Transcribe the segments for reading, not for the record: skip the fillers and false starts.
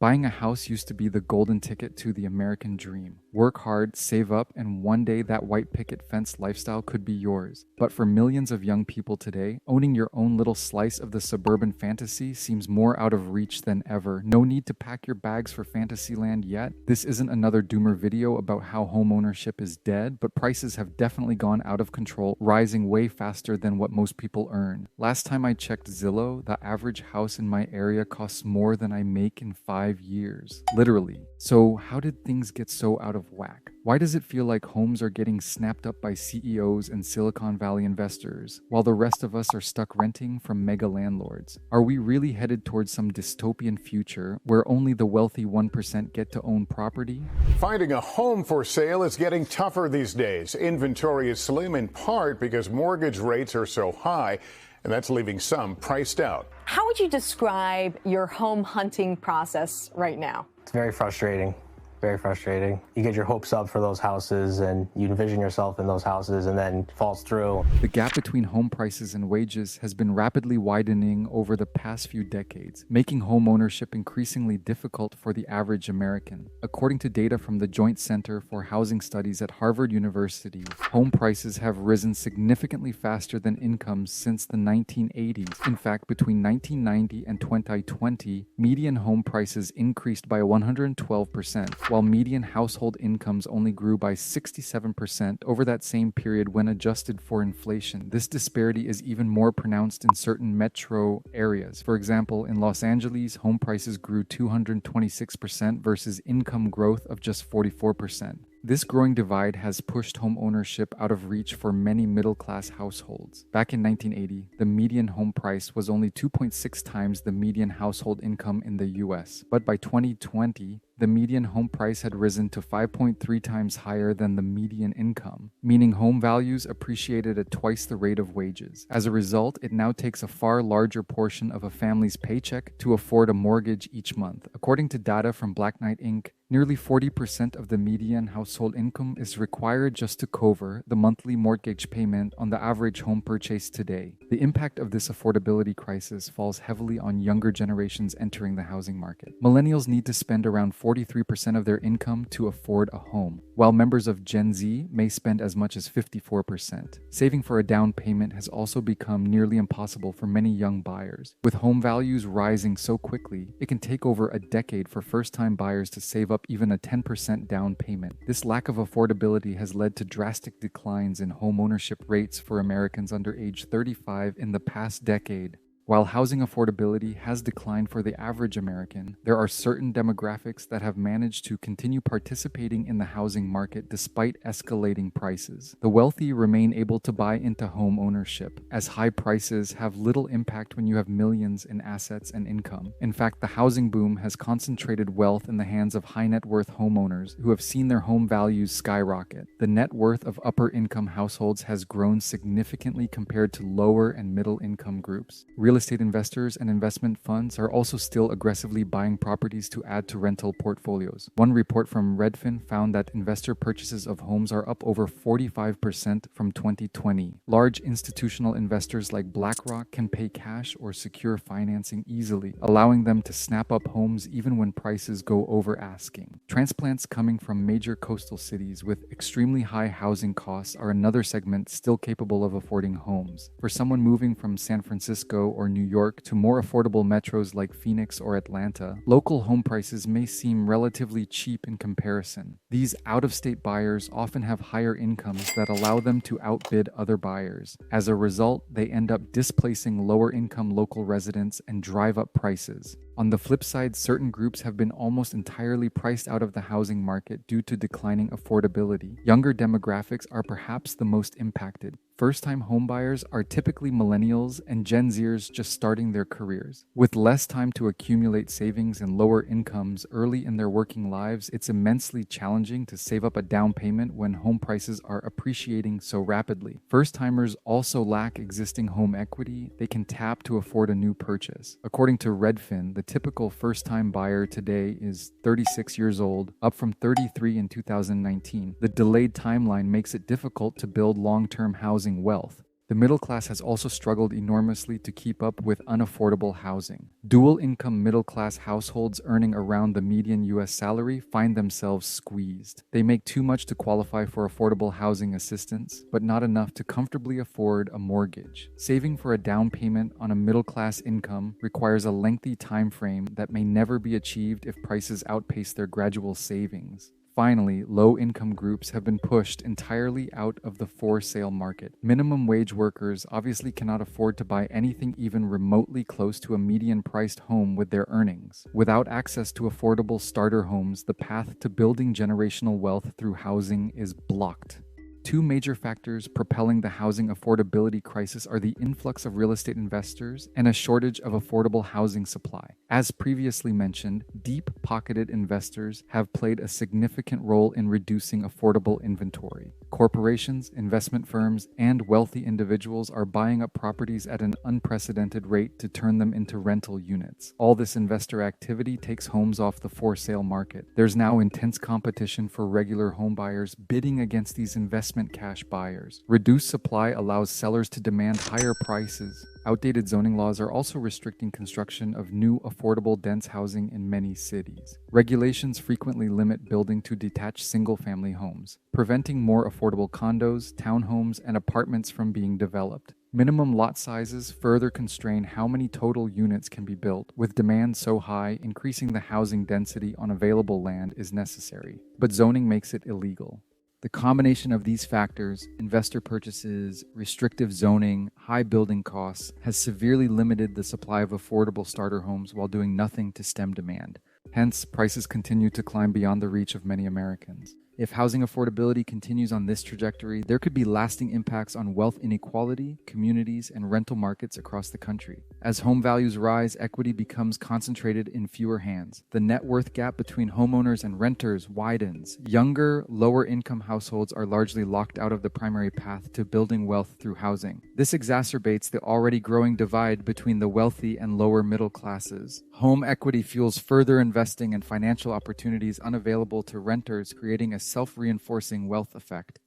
Buying a house used to be the golden ticket to the American dream. Work hard, save up, and one day that white picket fence lifestyle could be yours. But for millions of young people today, owning your own little slice of the suburban fantasy seems more out of reach than ever. No need to pack your bags for Fantasyland yet. This isn't another doomer video about how homeownership is dead, but prices have definitely gone out of control, rising way faster than what most people earn. Last time I checked Zillow, the average house in my area costs more than I make in 5 years. Literally. So how did things get so out of whack? Why does it feel like homes are getting snapped up by CEOs and Silicon Valley investors, while the rest of us are stuck renting from mega landlords? Are we really headed towards some dystopian future where only the wealthy 1% get to own property? Finding a home for sale is getting tougher these days. Inventory is slim in part because mortgage rates are so high, and that's leaving some priced out. How would you describe your home hunting process right now? It's very frustrating. Very frustrating. You get your hopes up for those houses and you envision yourself in those houses and then it falls through. The gap between home prices and wages has been rapidly widening over the past few decades, making home ownership increasingly difficult for the average American. According to data from the Joint Center for Housing Studies at Harvard University, home prices have risen significantly faster than incomes since the 1980s. In fact, between 1990 and 2020, median home prices increased by 112%. While median household incomes only grew by 67% over that same period when adjusted for inflation. This disparity is even more pronounced in certain metro areas. For example, in Los Angeles, home prices grew 226% versus income growth of just 44%. This growing divide has pushed home ownership out of reach for many middle-class households. Back in 1980, the median home price was only 2.6 times the median household income in the US. But by 2020, the median home price had risen to 5.3 times higher than the median income, meaning home values appreciated at twice the rate of wages. As a result, it now takes a far larger portion of a family's paycheck to afford a mortgage each month. According to data from Black Knight Inc., nearly 40% of the median household income is required just to cover the monthly mortgage payment on the average home purchase today. The impact of this affordability crisis falls heavily on younger generations entering the housing market. Millennials need to spend around 43% of their income to afford a home, while members of Gen Z may spend as much as 54%. Saving for a down payment has also become nearly impossible for many young buyers. With home values rising so quickly, it can take over a decade for first-time buyers to save up even a 10% down payment. This lack of affordability has led to drastic declines in home ownership rates for Americans under age 35 in the past decade. While housing affordability has declined for the average American, there are certain demographics that have managed to continue participating in the housing market despite escalating prices. The wealthy remain able to buy into home ownership, as high prices have little impact when you have millions in assets and income. In fact, the housing boom has concentrated wealth in the hands of high net worth homeowners who have seen their home values skyrocket. The net worth of upper income households has grown significantly compared to lower and middle income groups. Real estate investors and investment funds are also still aggressively buying properties to add to rental portfolios. One report from Redfin found that investor purchases of homes are up over 45% from 2020. Large institutional investors like BlackRock can pay cash or secure financing easily, allowing them to snap up homes even when prices go over asking. Transplants coming from major coastal cities with extremely high housing costs are another segment still capable of affording homes. For someone moving from San Francisco or New York to more affordable metros like Phoenix or Atlanta, local home prices may seem relatively cheap in comparison. These out-of-state buyers often have higher incomes that allow them to outbid other buyers. As a result, they end up displacing lower-income local residents and drive up prices. On the flip side, certain groups have been almost entirely priced out of the housing market due to declining affordability. Younger demographics are perhaps the most impacted. First-time homebuyers are typically millennials and Gen Zers just starting their careers. With less time to accumulate savings and lower incomes early in their working lives, it's immensely challenging to save up a down payment when home prices are appreciating so rapidly. First-timers also lack existing home equity they can tap to afford a new purchase. According to Redfin, the typical first-time buyer today is 36 years old, up from 33 in 2019. The delayed timeline makes it difficult to build long-term housing wealth. The middle class has also struggled enormously to keep up with unaffordable housing. Dual-income middle-class households earning around the median U.S. salary find themselves squeezed. They make too much to qualify for affordable housing assistance, but not enough to comfortably afford a mortgage. Saving for a down payment on a middle-class income requires a lengthy time frame that may never be achieved if prices outpace their gradual savings. Finally, low-income groups have been pushed entirely out of the for-sale market. Minimum wage workers obviously cannot afford to buy anything even remotely close to a median-priced home with their earnings. Without access to affordable starter homes, the path to building generational wealth through housing is blocked. Two major factors propelling the housing affordability crisis are the influx of real estate investors and a shortage of affordable housing supply. As previously mentioned, deep-pocketed investors have played a significant role in reducing affordable inventory. Corporations, investment firms, and wealthy individuals are buying up properties at an unprecedented rate to turn them into rental units. All this investor activity takes homes off the for-sale market. There's now intense competition for regular home buyers bidding against these investment cash buyers. Reduced supply allows sellers to demand higher prices. Outdated zoning laws are also restricting construction of new, affordable, dense housing in many cities. Regulations frequently limit building to detached single-family homes, preventing more affordable condos, townhomes, and apartments from being developed. Minimum lot sizes further constrain how many total units can be built, with demand so high, increasing the housing density on available land is necessary. But zoning makes it illegal. The combination of these factors, investor purchases, restrictive zoning, high building costs, has severely limited the supply of affordable starter homes while doing nothing to stem demand. Hence, prices continue to climb beyond the reach of many Americans. If housing affordability continues on this trajectory, there could be lasting impacts on wealth inequality, communities, and rental markets across the country. As home values rise, equity becomes concentrated in fewer hands. The net worth gap between homeowners and renters widens. Younger, lower-income households are largely locked out of the primary path to building wealth through housing. This exacerbates the already growing divide between the wealthy and lower middle classes. Home equity fuels further investing and financial opportunities unavailable to renters, creating a self-reinforcing wealth effect.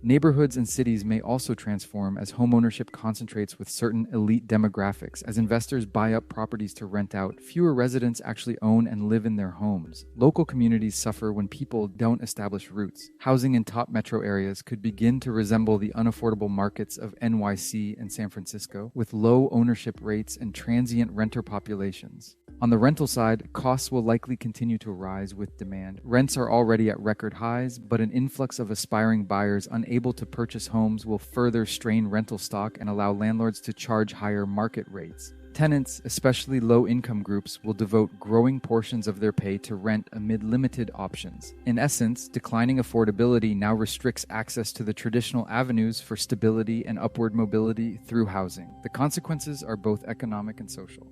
Neighborhoods and cities may also transform as homeownership concentrates with certain elite demographics. As investors buy up properties to rent out, fewer residents actually own and live in their homes. Local communities suffer when people don't establish roots. Housing in top metro areas could begin to resemble the unaffordable markets of NYC and San Francisco, with low ownership rates and transient renter populations. On the rental side, costs will likely continue to rise with demand. Rents are already at record highs, but an influx of aspiring buyers unable to purchase homes will further strain rental stock and allow landlords to charge higher market rates. Tenants, especially low-income groups, will devote growing portions of their pay to rent amid limited options. In essence, declining affordability now restricts access to the traditional avenues for stability and upward mobility through housing. The consequences are both economic and social.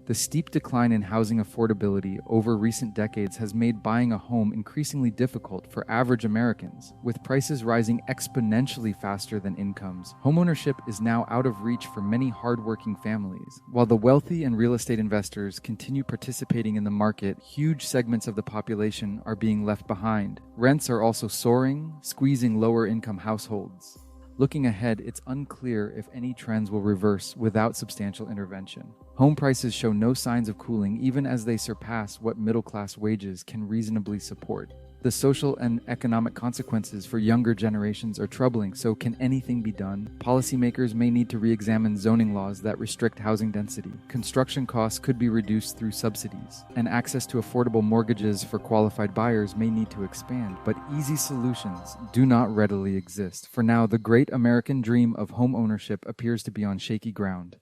The steep decline in housing affordability over recent decades has made buying a home increasingly difficult for average Americans. With prices rising exponentially faster than incomes, homeownership is now out of reach for many hardworking families. While the wealthy and real estate investors continue participating in the market, huge segments of the population are being left behind. Rents are also soaring, squeezing lower-income households. Looking ahead, it's unclear if any trends will reverse without substantial intervention. Home prices show no signs of cooling even as they surpass what middle-class wages can reasonably support. The social and economic consequences for younger generations are troubling, so can anything be done? Policymakers may need to re-examine zoning laws that restrict housing density. Construction costs could be reduced through subsidies, and access to affordable mortgages for qualified buyers may need to expand. But easy solutions do not readily exist. For now, the great American dream of home ownership appears to be on shaky ground.